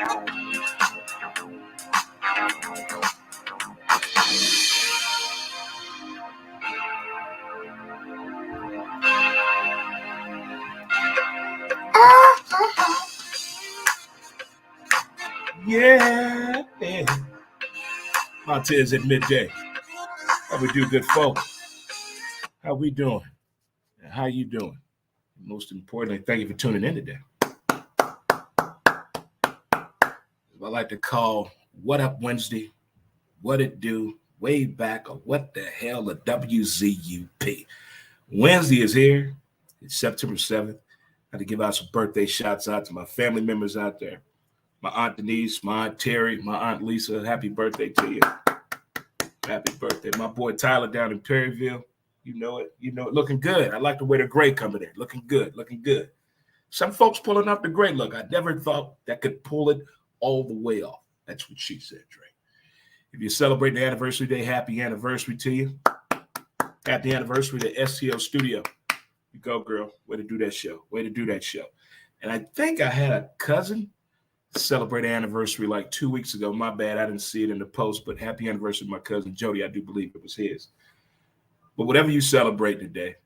Yeah. Montez at midday. How we do, good folk? How we doing? How you doing? Most importantly, thank you for tuning in today. I like to call What Up Wednesday, What It Do, way back, or what the hell a WZUP. Wednesday is here. It's September 7th. I had to give out some birthday shots out to my family members out there. My Aunt Denise, my Aunt Terry, my Aunt Lisa. Happy birthday to you. Happy birthday. My boy Tyler down in Perryville. You know it. Looking good. I like the way the gray coming in. Looking good. Some folks pulling off the gray look. I never thought that could pull it all the way off. That's what she said, Dre. If you're celebrating the anniversary day, happy anniversary to you. Happy anniversary to STL Studio. You go, girl. Way to do that show. And I think I had a cousin celebrate an anniversary like 2 weeks ago. My bad. I didn't see it in the post, but happy anniversary to my cousin Jody. I do believe it was his. But whatever you celebrate today,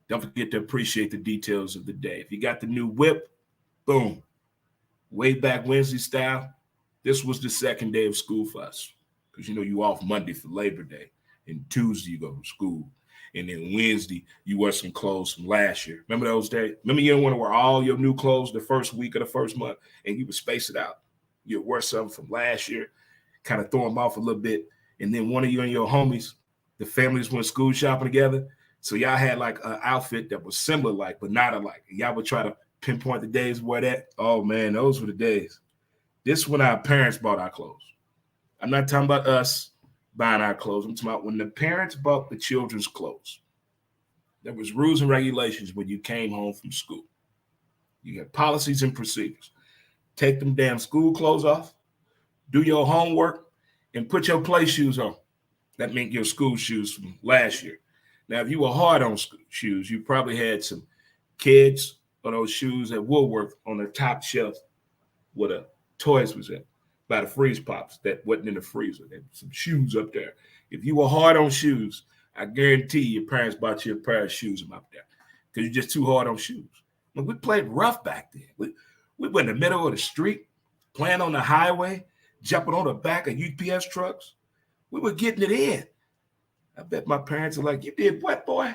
don't forget to appreciate the details of the day. If you got the new whip, boom. Way back Wednesday style, this was the second day of school for us. Because you off Monday for Labor Day. And Tuesday you go to school. And then Wednesday, you wear some clothes from last year. Remember those days? Remember you don't want to wear all your new clothes the first week of the first month, and you would space it out. You'd wear something from last year, kind of throw them off a little bit, and then one of you and your homies, the families went school shopping together, so y'all had like an outfit that was similar like, but not alike. Y'all would try to pinpoint the days where that. Oh, man, those were the days. This is when our parents bought our clothes. I'm not talking about us buying our clothes. I'm talking about when the parents bought the children's clothes. There was rules and regulations when you came home from school. You had policies and procedures. Take them damn school clothes off, do your homework, and put your play shoes on. That meant your school shoes from last year. Now, if you were hard on shoes, you probably had some kids or those shoes at Woolworth on the top shelf where the toys was at. By the freeze pops that wasn't in the freezer. There were some shoes up there. If you were hard on shoes, I guarantee your parents bought you a pair of shoes from up there because you're just too hard on shoes. When we played rough back then. We were in the middle of the street, playing on the highway, jumping on the back of UPS trucks. We were getting it in. I bet my parents are like, you did what, boy?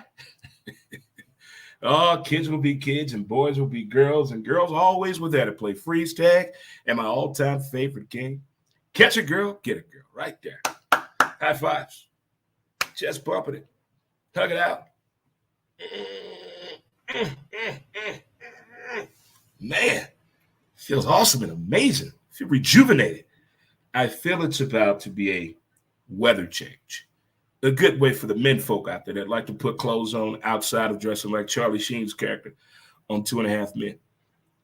Oh, kids will be kids and boys will be girls, and girls always were there to play freeze tag. And my all-time favorite game, catch a girl, get a girl, right there. High fives, chest bumping it, hug it out. Man, feels awesome and amazing. I feel rejuvenated. I feel it's about to be a weather change. A good way for the men folk out there that like to put clothes on outside of dressing like Charlie Sheen's character on 2.5 Men.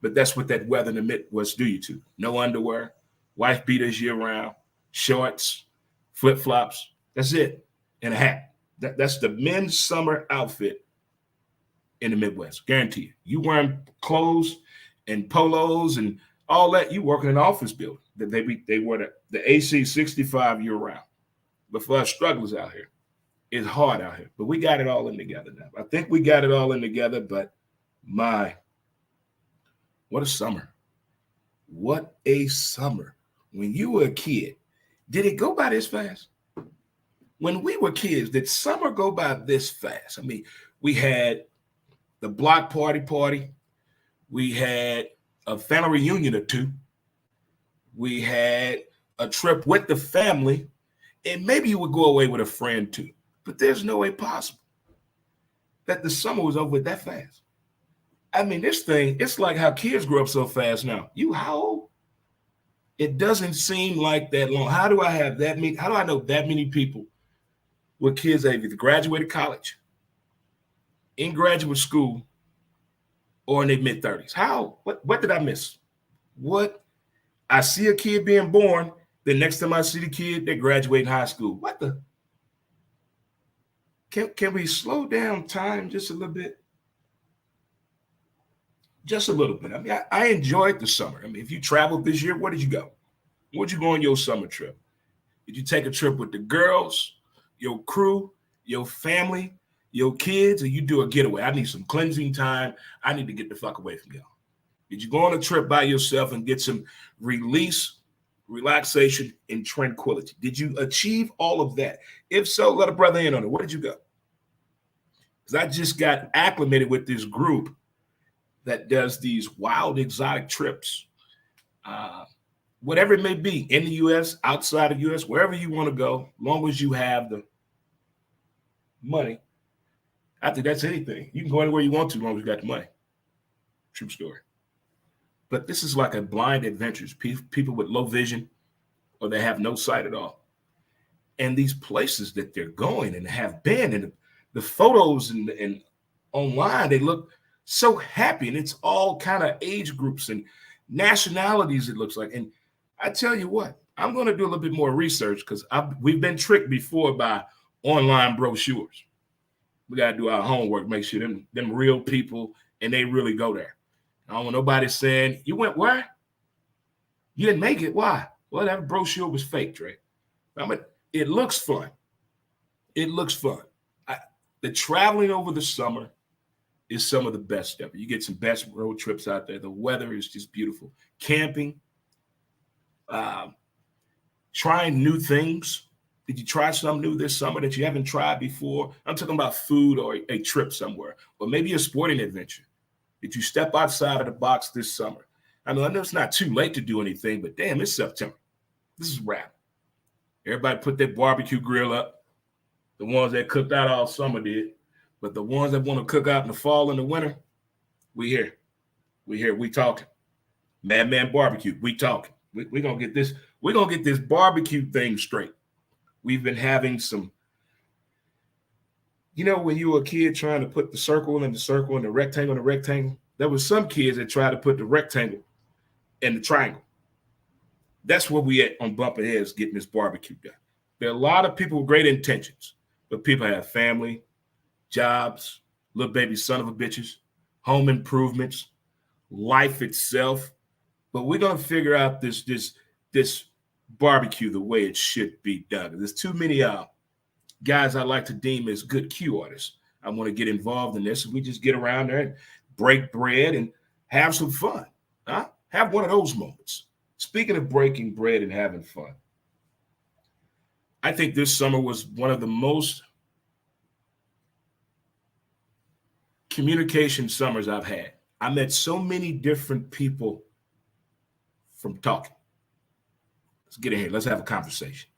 But that's what that weather in the Midwest do you to. No underwear, wife beaters year round, shorts, flip-flops. That's it. And a hat. That's the men's summer outfit in the Midwest. Guarantee you. You wearing clothes and polos and all that, you work in an office building. They wear the AC 65 year round. But for us strugglers out here, it's hard out here. But we got it all in together now. I think we got it all in together, but what a summer. What a summer. When you were a kid, did it go by this fast? When we were kids, did summer go by this fast? I mean, we had the block party. We had a family reunion or two. We had a trip with the family. And maybe you would go away with a friend too. But there's no way possible that the summer was over with that fast. I mean, this thing, it's like how kids grow up so fast now. You how old? It doesn't seem like that long. How do I know that many people with kids that either graduated college, in graduate school, or in their mid-30s? How? What did I miss? What? I see a kid being born. The next time I see the kid, they graduate high school. What the? Can we slow down time just a little bit? Just a little bit. I mean, I enjoyed the summer. I mean, if you traveled this year, where did you go? Where'd you go on your summer trip? Did you take a trip with the girls, your crew, your family, your kids, or you do a getaway? I need some cleansing time. I need to get the fuck away from y'all. Did you go on a trip by yourself and get some release, relaxation, and tranquility? Did you achieve all of that? If so, let a brother in on it. Where did you go? Because I just got acclimated with this group that does these wild, exotic trips. Whatever it may be, in the U.S., outside of the U.S., wherever you want to go, long as you have the money. I think that's anything. You can go anywhere you want to, as long as you got the money. True story. But this is like a blind adventures. People with low vision, or they have no sight at all. And these places that they're going and have been, and the photos and online, they look so happy. And it's all kind of age groups and nationalities, it looks like. And I tell you what, I'm going to do a little bit more research because we've been tricked before by online brochures. We got to do our homework, make sure them real people, and they really go there. I don't want nobody saying, you went where? You didn't make it. Why? Well, that brochure was fake, Dre. I mean, it looks fun. It looks fun. The traveling over the summer is some of the best ever. You get some best road trips out there. The weather is just beautiful. Camping, trying new things. Did you try something new this summer that you haven't tried before? I'm talking about food or a trip somewhere, or maybe a sporting adventure. Did you step outside of the box this summer? I know it's not too late to do anything, but damn, it's September. This is rap. Everybody put their barbecue grill up. The ones that cooked out all summer did. But the ones that want to cook out in the fall and the winter, we here. We talking. Madman Barbecue, we talking. We're going to get this. We're going to get this barbecue thing straight. We've been having some, when you were a kid trying to put the circle in the circle and the rectangle in the rectangle, there was some kids that tried to put the rectangle in the triangle. That's where we at on Bumping Heads getting this barbecue done. There are a lot of people with great intentions, but people have family, jobs, little baby son of a bitches, home improvements, life itself. But we're going to figure out this barbecue the way it should be done. There's too many guys I like to deem as good cue artists. I want to get involved in this. And we just get around there and break bread and have some fun. Have one of those moments. Speaking of breaking bread and having fun, I think this summer was one of the most communication summers I've had. I met so many different people from talking. Let's get in here. Let's have a conversation.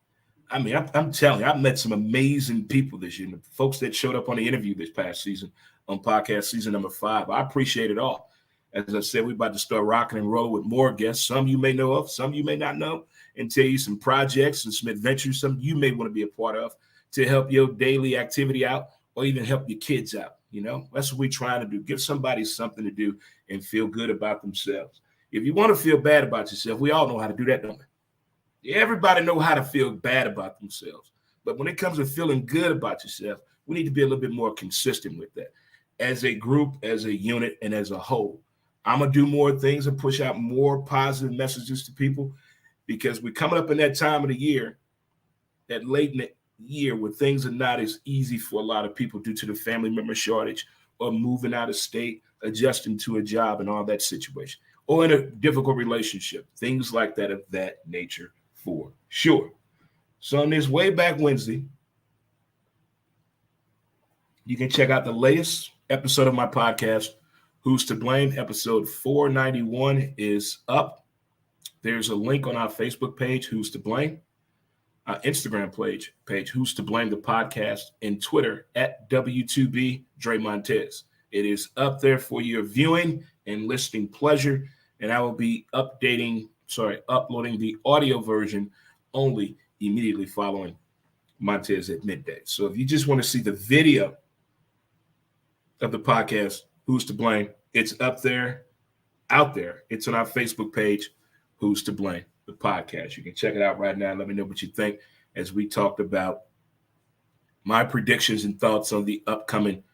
I mean, I'm telling you, I've met some amazing people this year. The folks that showed up on the interview this past season on podcast season number 5, I appreciate it all. As I said, we're about to start rocking and rolling with more guests. Some you may know of, some you may not know, and tell you some projects and some adventures, some you may want to be a part of to help your daily activity out or even help your kids out. That's what we're trying to do. Give somebody something to do and feel good about themselves. If you want to feel bad about yourself, we all know how to do that, don't we? Everybody know how to feel bad about themselves. But when it comes to feeling good about yourself, we need to be a little bit more consistent with that. As a group, as a unit, and as a whole. I'm going to do more things and push out more positive messages to people because we're coming up in that time of the year, that late in the year where things are not as easy for a lot of people due to the family member shortage or moving out of state, adjusting to a job and all that situation, or in a difficult relationship, things like that of that nature for sure. So on this Way Back Wednesday, you can check out the latest episode of my podcast, Who's to Blame? Episode 491 is up. There's a link on our Facebook page, Who's to Blame, our Instagram page, Who's to Blame the podcast, and Twitter at W2B Dre Montez. It is up there for your viewing and listening pleasure, and I will be uploading the audio version only immediately following Montez at midday. So if you just want to see the video of the podcast, Who's to Blame? It's up there, out there. It's on our Facebook page, Who's to Blame? The podcast. You can check it out right now. Let me know what you think as we talked about my predictions and thoughts on the upcoming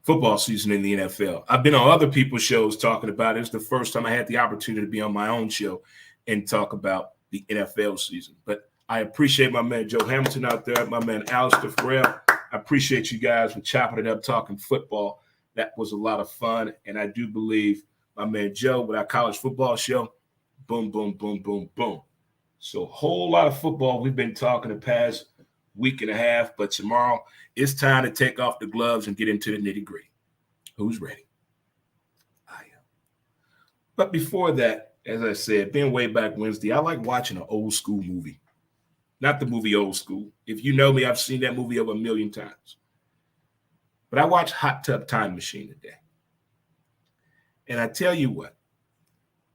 football season in the NFL. I've been on other people's shows talking about it. It's the first time I had the opportunity to be on my own show and talk about the NFL season. But I appreciate my man Joe Hamilton out there, my man Alistair Farrell. I appreciate you guys for chopping it up, talking football. That was a lot of fun. And I do believe my man Joe with our college football show, boom, boom, boom, boom, boom. So a whole lot of football we've been talking the past week and a half, but tomorrow it's time to take off the gloves and get into the nitty-gritty. Who's ready? I am. But before that, as I said, being way back Wednesday, I like watching an old school movie. Not the movie Old School. If you know me, I've seen that movie over 1,000,000 times. But I watched Hot Tub Time Machine today. And I tell you what,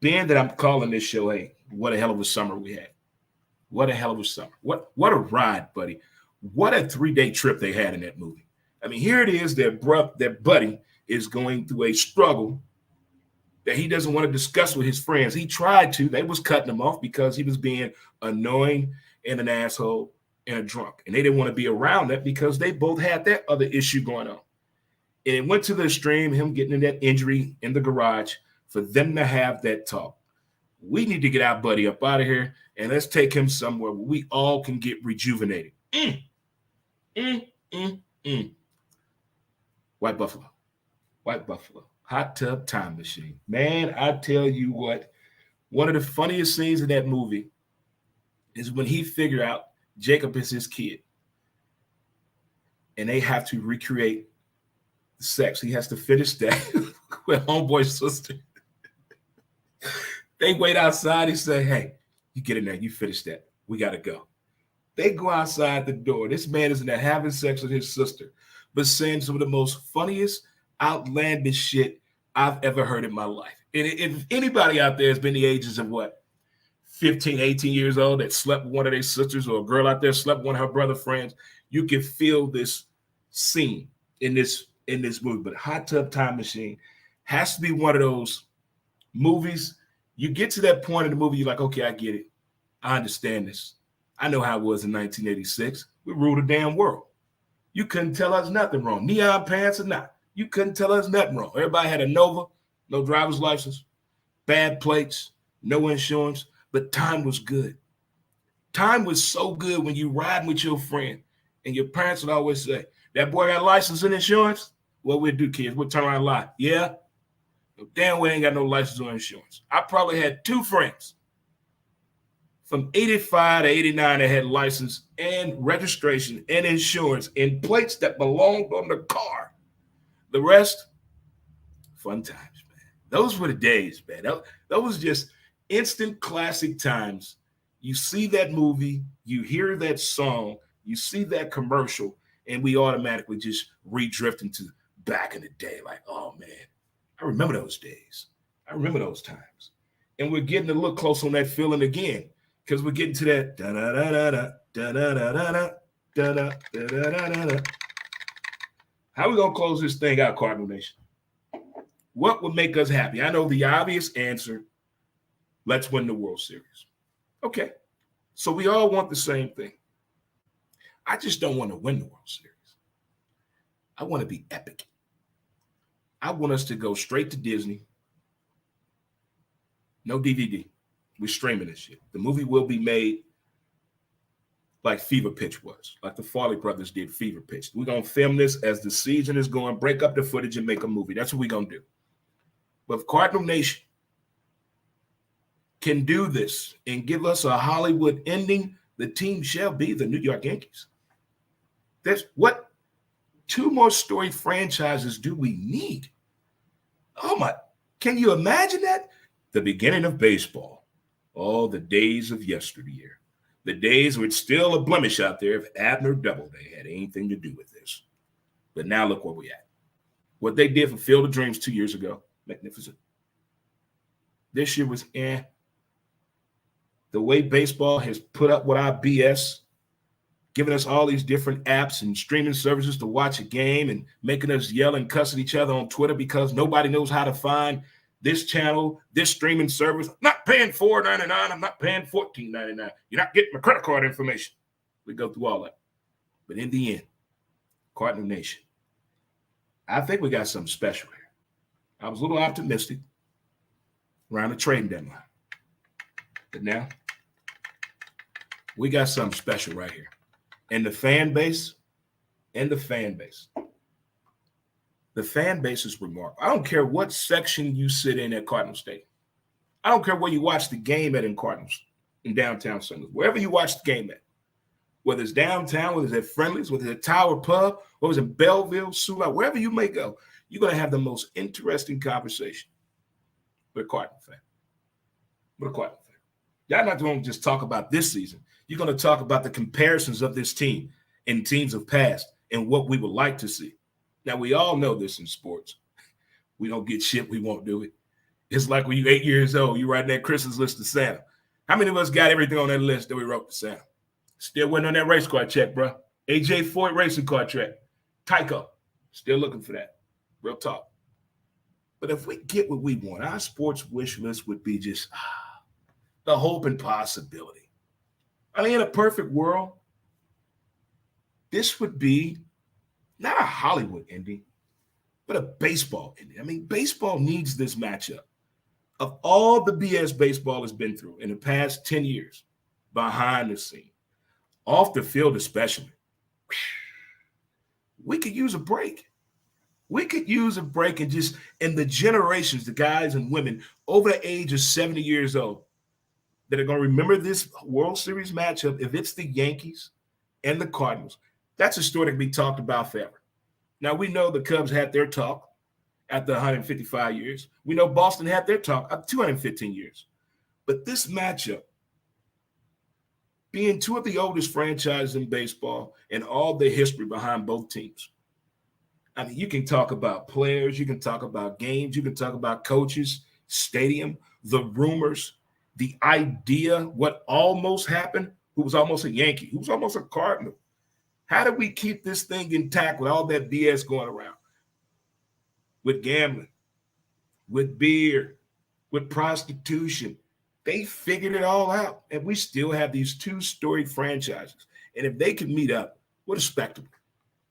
being that I'm calling this show, hey, what a hell of a summer we had. What a hell of a summer. What a ride, buddy. What a 3-day trip they had in that movie. I mean, here it is, their buddy is going through a struggle that he doesn't want to discuss with his friends. He tried to. They was cutting him off because he was being annoying and an asshole and a drunk. And they didn't want to be around that because they both had that other issue going on. And it went to the extreme, him getting in that injury in the garage, for them to have that talk. We need to get our buddy up out of here, and let's take him somewhere where we all can get rejuvenated. White Buffalo. White Buffalo. Hot Tub Time Machine. Man, I tell you what, one of the funniest scenes in that movie is when he figured out Jacob is his kid. And they have to recreate the sex. He has to finish that with homeboy's sister. They wait outside. He say, hey, you get in there. You finish that. We got to go. They go outside the door. This man is in there having sex with his sister, but saying some of the most funniest, outlandish shit I've ever heard in my life. And if anybody out there has been the ages of what, 15, 18 years old that slept with one of their sisters, or a girl out there slept with one of her brother friends, you can feel this scene in this movie. But Hot Tub Time Machine has to be one of those movies. You get to that point in the movie, you're like, okay, I get it. I understand this. I know how it was in 1986. We ruled the damn world. You couldn't tell us nothing wrong. Neon pants or not. You couldn't tell us nothing wrong. Everybody had a Nova, no driver's license, bad plates, no insurance, but time was good. Time was so good when you riding with your friend, and your parents would always say, that boy got a license and insurance? What we'll do, kids, we'll turn around and lie. Yeah? No, damn well ain't got no license or insurance. I probably had 2 friends from 85 to 89 that had license and registration and insurance and plates that belonged on the car. The rest, fun times, man. Those were the days, man. That was just instant classic times. You see that movie, you hear that song, you see that commercial, and we automatically just redrift into back in the day. Like, oh, man, I remember those days. I remember those times. And we're getting a little close on that feeling again, because we're getting to that da-da-da-da-da, da-da-da-da-da, da-da-da-da-da-da. How are we going to close this thing out, Cardinal Nation? What would make us happy? I know the obvious answer, let's win the World Series. Okay, so we all want the same thing. I just don't want to win the World Series. I want to be epic. I want us to go straight to Disney. No DVD. We're streaming this shit. The movie will be made like Fever Pitch was, like the Farley brothers did Fever Pitch. We're going to film this as the season is going, break up the footage and make a movie. That's what we're going to do. But if Cardinal Nation can do this and give us a Hollywood ending, the team shall be the New York Yankees. That's what 2 more story franchises do we need? Oh my, can you imagine that? The beginning of baseball. Oh, the days of yesteryear. The days where it's still a blemish out there if Abner Doubleday had anything to do with this. But now look where we at. What they did for Field of Dreams 2 years ago, magnificent. This year was The way baseball has put up with our BS, giving us all these different apps and streaming services to watch a game and making us yell and cuss at each other on Twitter because nobody knows how to find this channel, this streaming service. I'm not paying $4.99. I'm not paying $14.99. You're not getting my credit card information. We go through all that. But in the end, Cardinal Nation, I think we got something special here. I was a little optimistic around the trading deadline. But now we got something special right here. And the fan base, the fan base is remarkable. I don't care what section you sit in at Cardinal Stadium. I don't care where you watch the game at in Cardinals, in downtown St. Louis, wherever you watch the game at, whether it's downtown, whether it's at Friendly's, whether it's at Tower Pub, whether it's in Belleville, Sula, wherever you may go, you're going to have the most interesting conversation with a Cardinal fan. Y'all not going to just talk about this season. You're going to talk about the comparisons of this team and teams of past and what we would like to see. Now, we all know this in sports. We don't get shit, we won't do it. It's like when you're 8 years old, you write that Christmas list to Santa. How many of us got everything on that list that we wrote to Santa? Still waiting on that race car check, bro. AJ Foyt racing car check. Tyco. Still looking for that. Real talk. But if we get what we want, our sports wish list would be just the hope and possibility. I mean, in a perfect world, this would be not a Hollywood ending, but a baseball ending. I mean, baseball needs this matchup. Of all the BS baseball has been through in the past 10 years, behind the scene, off the field especially, we could use a break. We could use a break and just, in the generations, the guys and women over the age of 70 years old that are going to remember this World Series matchup, if it's the Yankees and the Cardinals, that's a story that can be talked about forever. Now, we know the Cubs had their talk after 155 years. We know Boston had their talk after 215 years. But this matchup, being two of the oldest franchises in baseball and all the history behind both teams, I mean, you can talk about players, you can talk about games, you can talk about coaches, stadium, the rumors, the idea, what almost happened, who was almost a Yankee, who was almost a Cardinal. How do we keep this thing intact with all that BS going around? With gambling, with beer, with prostitution. They figured it all out, and we still have these two storied franchises. And if they can meet up, what a spectacle.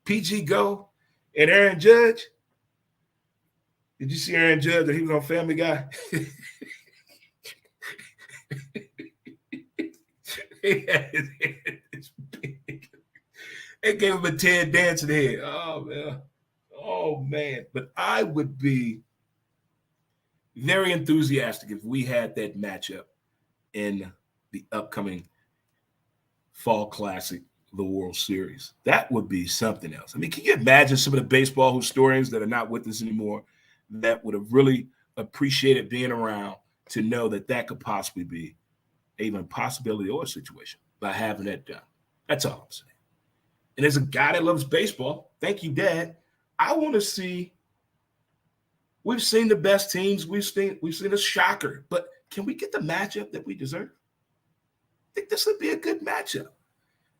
PG Go and Aaron Judge. Did you see Aaron Judge that he was on Family Guy? He had his head this big. They gave him a Ted Danson head. Oh, man. But I would be very enthusiastic if we had that matchup in the upcoming Fall Classic, the World Series. That would be something else. I mean, can you imagine some of the baseball historians that are not with us anymore that would have really appreciated being around to know that that could possibly be even a possibility or a situation by having that done? That's all I'm saying. And as a guy that loves baseball, thank you, Dad, I want to see. We've seen the best teams. We've seen a shocker. But can we get the matchup that we deserve? I think this would be a good matchup.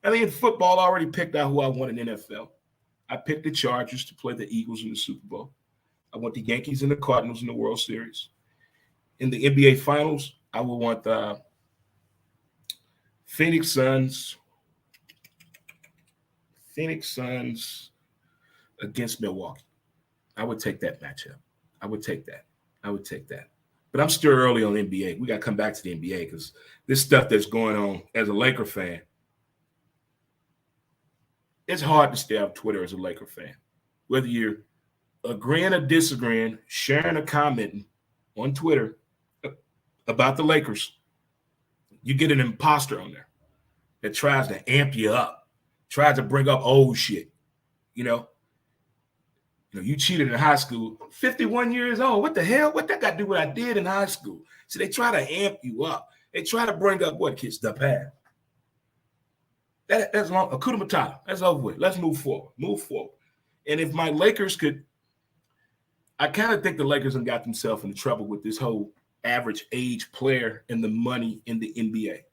I mean, in football, I already picked out who I want in NFL. I picked the Chargers to play the Eagles in the Super Bowl. I want the Yankees and the Cardinals in the World Series. In the NBA Finals, I would want the Phoenix Suns against Milwaukee. I would take that matchup. I would take that. But I'm still early on NBA. We got to come back to the NBA because this stuff that's going on as a Laker fan, it's hard to stay off Twitter as a Laker fan. Whether you're agreeing or disagreeing, sharing or commenting on Twitter about the Lakers, you get an imposter on there that tries to amp you up, tries to bring up old shit. You cheated in high school, 51 years old. What the hell? What that got to do with what I did in high school? So they try to amp you up. They try to bring up what, kids? The past. That's long. Akuta Matata. That's over with. Let's move forward. And if my Lakers could, I kind of think the Lakers have got themselves into trouble with this whole average age player and the money in the NBA.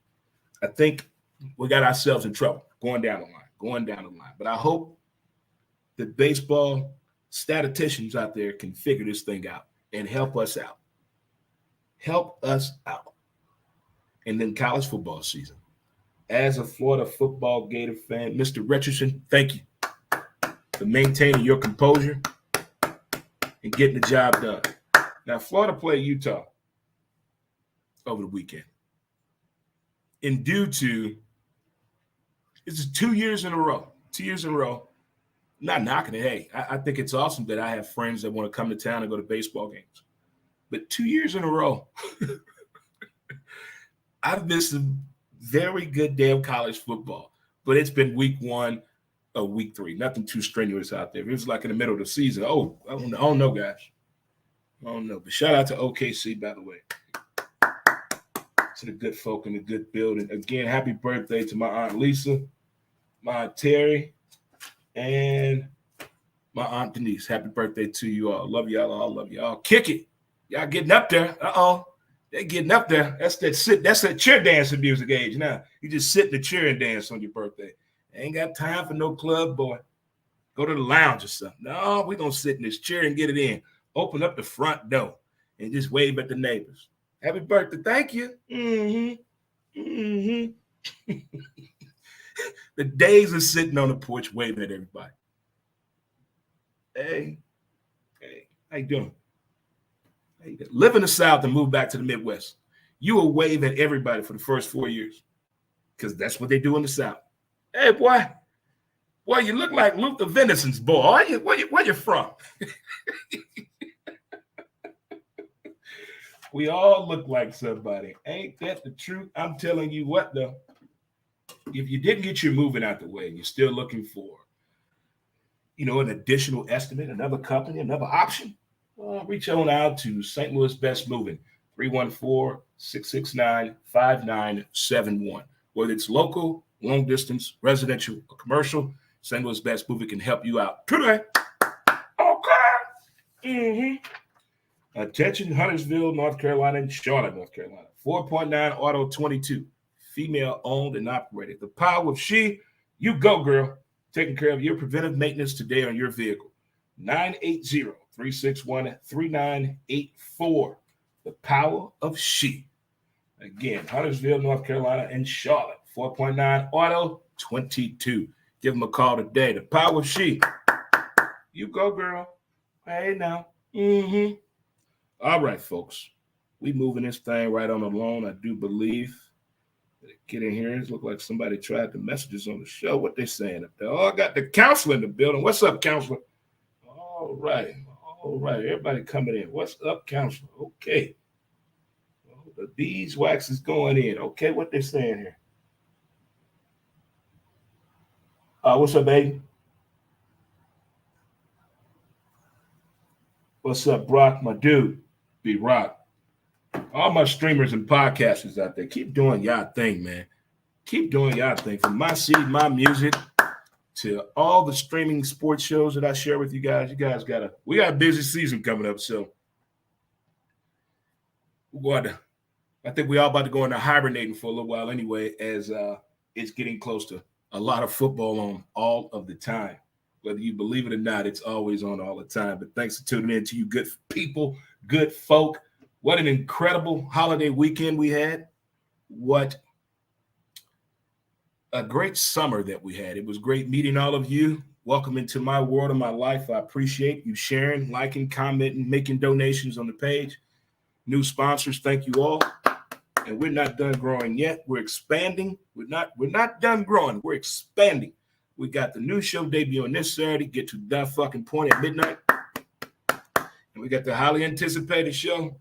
I think we got ourselves in trouble going down the line. But I hope that baseball statisticians out there can figure this thing out and help us out. And then college football season. As a Florida football Gator fan, Mr. Richardson, thank you for maintaining your composure and getting the job done. Now, Florida played Utah over the weekend. And due to, this is 2 years in a row, not knocking it. Hey, I think it's awesome that I have friends that want to come to town and go to baseball games. But 2 years in a row, I've missed a very good day of college football. But it's been week 1 of week 3. Nothing too strenuous out there. It was like in the middle of the season. I don't know, guys. I don't know. But shout out to OKC, by the way. To the good folk in the good building. Again, happy birthday to my Aunt Lisa, my Aunt Terry, and my Aunt Denise. Happy birthday to you all. Love y'all all. Love y'all. Kick it. Y'all getting up there. They're getting up there. That's that chair dancing music age now. You just sit in the chair and dance on your birthday. Ain't got time for no club, boy. Go to the lounge or something. No, we're going to sit in this chair and get it in. Open up the front door and just wave at the neighbors. Happy birthday. Thank you. The days of sitting on the porch waving at everybody. Hey, how you doing? Live in the South and move back to the Midwest. You will wave at everybody for the first 4 years because that's what they do in the South. Hey, boy, you look like Luther Venison's boy. Where you from? We all look like somebody. Ain't that the truth? I'm telling you what, though. If you didn't get your moving out the way and you're still looking for, an additional estimate, another company, another option, reach on out to St. Louis Best Moving, 314-669-5971. Whether it's local, long distance, residential, or commercial, St. Louis Best Moving can help you out today. Okay. Attention, Huntersville, North Carolina, and Charlotte, North Carolina. 4.9 Auto 22, female owned and operated. The power of she, you go, girl. Taking care of your preventive maintenance today on your vehicle. 980-361-3984. The power of she. Again, Huntersville, North Carolina, and Charlotte. 4.9 Auto 22. Give them a call today. The power of she. You go, girl. Hey, now. All right, folks. We moving this thing right on along. I do believe. Get in here. It look like somebody tried the messages on the show. What they saying up there? Oh, I got the counselor in the building. What's up, counselor? All right. Everybody coming in. What's up, counselor? Okay. Well, the beeswax is going in. Okay, what they saying here? What's up, baby? What's up, Brock? My dude, B-Rock. All my streamers and podcasters out there, keep doing y'all thing, man. Keep doing y'all thing. From my city, my music, to all the streaming sports shows that I share with you guys. You guys we got a busy season coming up, so I think we all about to go into hibernating for a little while anyway, as it's getting close to a lot of football on all of the time. Whether you believe it or not, it's always on all the time. But thanks for tuning in to you good people, good folk. What an incredible holiday weekend we had. What a great summer that we had. It was great meeting all of you. Welcome into my world and my life. I appreciate you sharing, liking, commenting, making donations on the page. New sponsors, thank you all. And we're not done growing yet. We're expanding. We're not done growing. We're expanding. We got the new show debuting this Saturday. Get to that fucking point at midnight. And we got the highly anticipated show,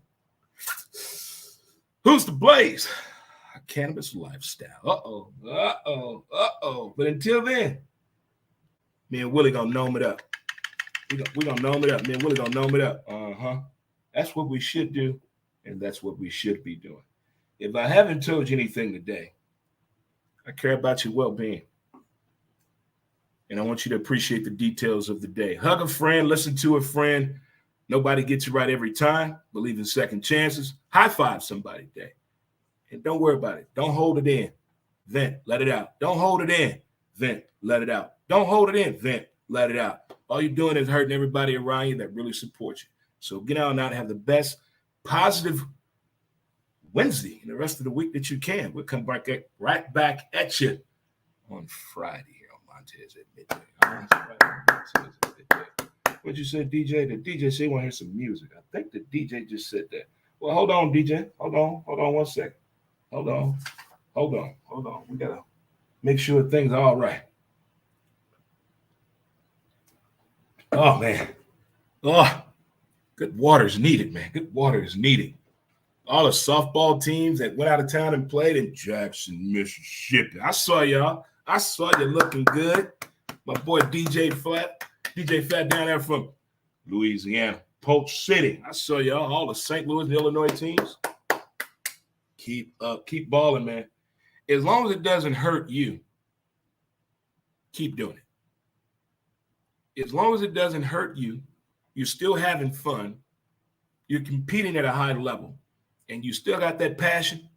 Who's the Blaze? A Cannabis Lifestyle. But until then, me and Willie gonna gnome it up. We gonna gnome it up. Me and Willie gonna gnome it up. That's what we should do, and that's what we should be doing. If I haven't told you anything today, I care about your well-being. And I want you to appreciate the details of the day. Hug a friend, listen to a friend. Nobody gets it right every time. Believe in second chances. High five somebody today. And don't worry about it. Don't hold it in. Vent. Let it out. Don't hold it in. Vent. Let it out. Don't hold it in. Vent. Let it out. All you're doing is hurting everybody around you that really supports you. So get out and out and have the best positive Wednesday and the rest of the week that you can. We'll come right back at you on Friday here on Montez at midday. What you said, DJ? The DJ said he want to hear some music. I think the DJ just said that. Well, hold on, DJ. Hold on 1 second. Hold on. We gotta make sure things are all right. Oh man. Oh, good water is needed, man. Good water is needed. All the softball teams that went out of town and played in Jackson, Mississippi. I saw y'all. I saw you looking good. My boy DJ Fat down there from Louisiana, Polk City. I saw y'all. All the St. Louis and Illinois teams. Keep up. Keep balling, man. As long as it doesn't hurt you, keep doing it. As long as it doesn't hurt you, you're still having fun. You're competing at a high level. And you still got that passion,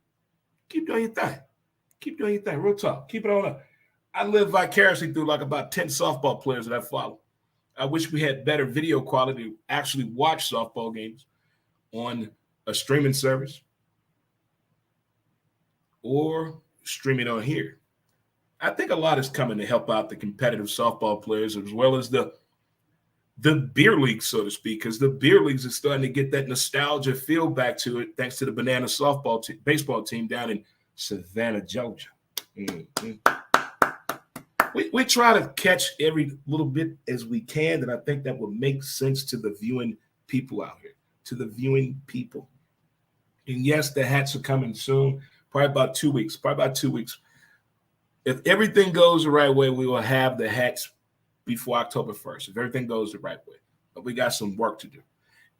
keep doing your thing. Keep doing your thing. Real talk. Keep it on up. I live vicariously through like about 10 softball players that I follow. I wish we had better video quality to actually watch softball games on a streaming service or streaming on here. I think a lot is coming to help out the competitive softball players as well as the beer leagues, so to speak, because the beer leagues are starting to get that nostalgia feel back to it thanks to the Banana baseball team down in Savannah, Georgia. Mm-hmm. We try to catch every little bit as we can, and I think that will make sense to the viewing people out here, to the viewing people. And yes, the hats are coming soon, probably about 2 weeks. If everything goes the right way, we will have the hats before October 1st, if everything goes the right way. But we got some work to do.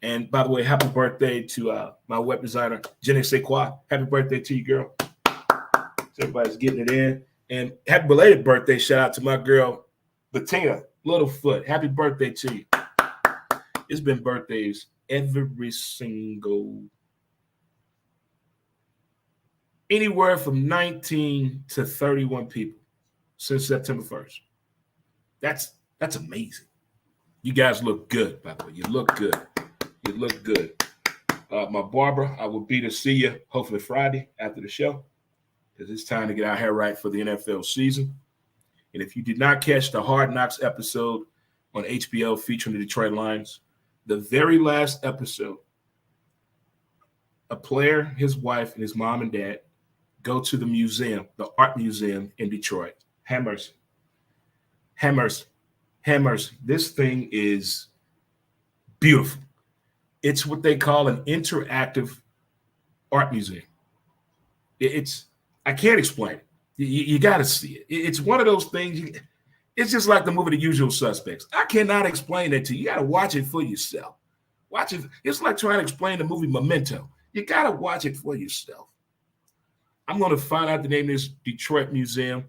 And by the way, happy birthday to my web designer, Jenny Sequoia. Happy birthday to you, girl. So everybody's getting it in. And happy belated birthday shout out to my girl, Bettina Littlefoot. Happy birthday to you. It's been birthdays every single, anywhere from 19 to 31 people since September 1st. That's amazing. You guys look good, by the way. You look good. You look good. My barber, I will be to see you hopefully Friday after the show because it's time to get our hair right for the NFL season. And if you did not catch the Hard Knocks episode on HBO featuring the Detroit Lions, the very last episode, a player, his wife, and his mom and dad go to the museum, the art museum in Detroit. Have mercy. This thing is beautiful. It's what they call an interactive art museum. I can't explain it. You got to see it. It's one of those things. It's just like the movie The Usual Suspects. I cannot explain that to you. You got to watch it for yourself. Watch it. It's like trying to explain the movie Memento. You got to watch it for yourself. I'm going to find out the name of this Detroit museum,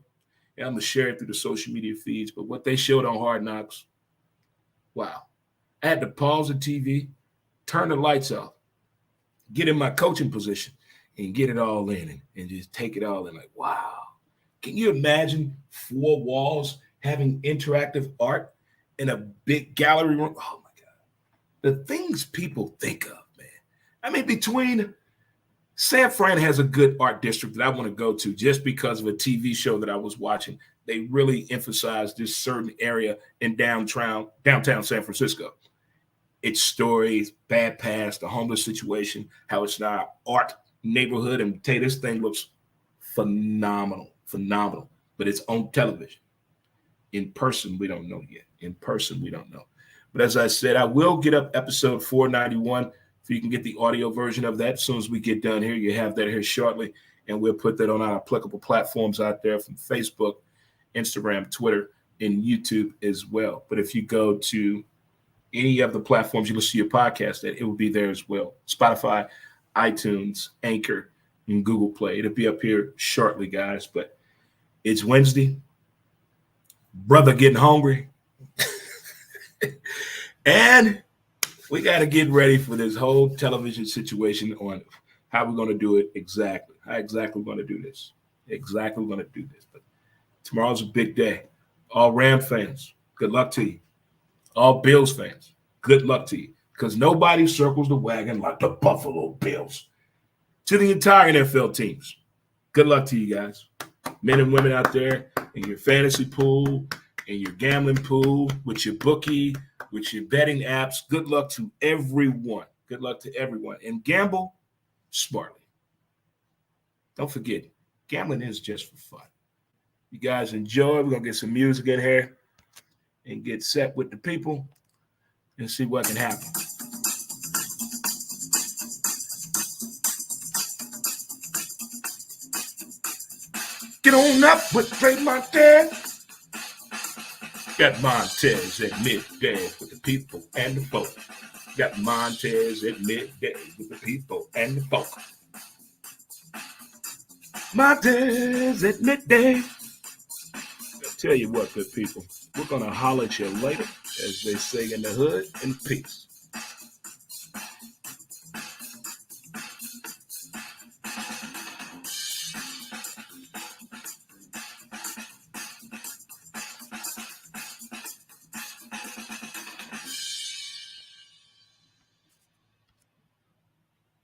and I'm going to share it through the social media feeds. But what they showed on Hard Knocks, wow. I had to pause the TV, turn the lights off, get in my coaching position, and get it all in and just take it all in. Like, wow. Can you imagine 4 walls having interactive art in a big gallery room? Oh, my God. The things people think of, man. I mean, between San Fran has a good art district that I want to go to just because of a TV show that I was watching. They really emphasized this certain area in downtown San Francisco. Its stories, bad past, the homeless situation, how it's now art neighborhood. And tell you, this thing looks phenomenal. But it's on television. In person, we don't know yet. But as I said, I will get up episode 491 so you can get the audio version of that. As soon as we get done here, you have that here shortly. And we'll put that on our applicable platforms out there from Facebook, Instagram, Twitter, and YouTube as well. But if you go to any of the platforms you listen to your podcast, that it will be there as well. Spotify, iTunes, Anchor, and Google Play. It'll be up here shortly, guys. But it's Wednesday. Brother getting hungry. And we got to get ready for this whole television situation on how we're going to do it exactly. How exactly we're going to do this. But tomorrow's a big day. All Ram fans, good luck to you. All Bills fans, good luck to you. Because nobody circles the wagon like the Buffalo Bills. To the entire NFL teams, good luck to you guys. Men and women out there in your fantasy pool, in your gambling pool, with your bookie, with your betting apps. Good luck to everyone. Good luck to everyone. And gamble smartly. Don't forget, gambling is just for fun. You guys enjoy. We're going to get some music in here and get set with the people and see what can happen. Get on up with Trey Montez. Got Montez at midday with the people and the folk. Got Montez at midday with the people and the folk. Montez at midday. I'll tell you what, good people, we're going to holler at you later, as they say in the hood, in peace.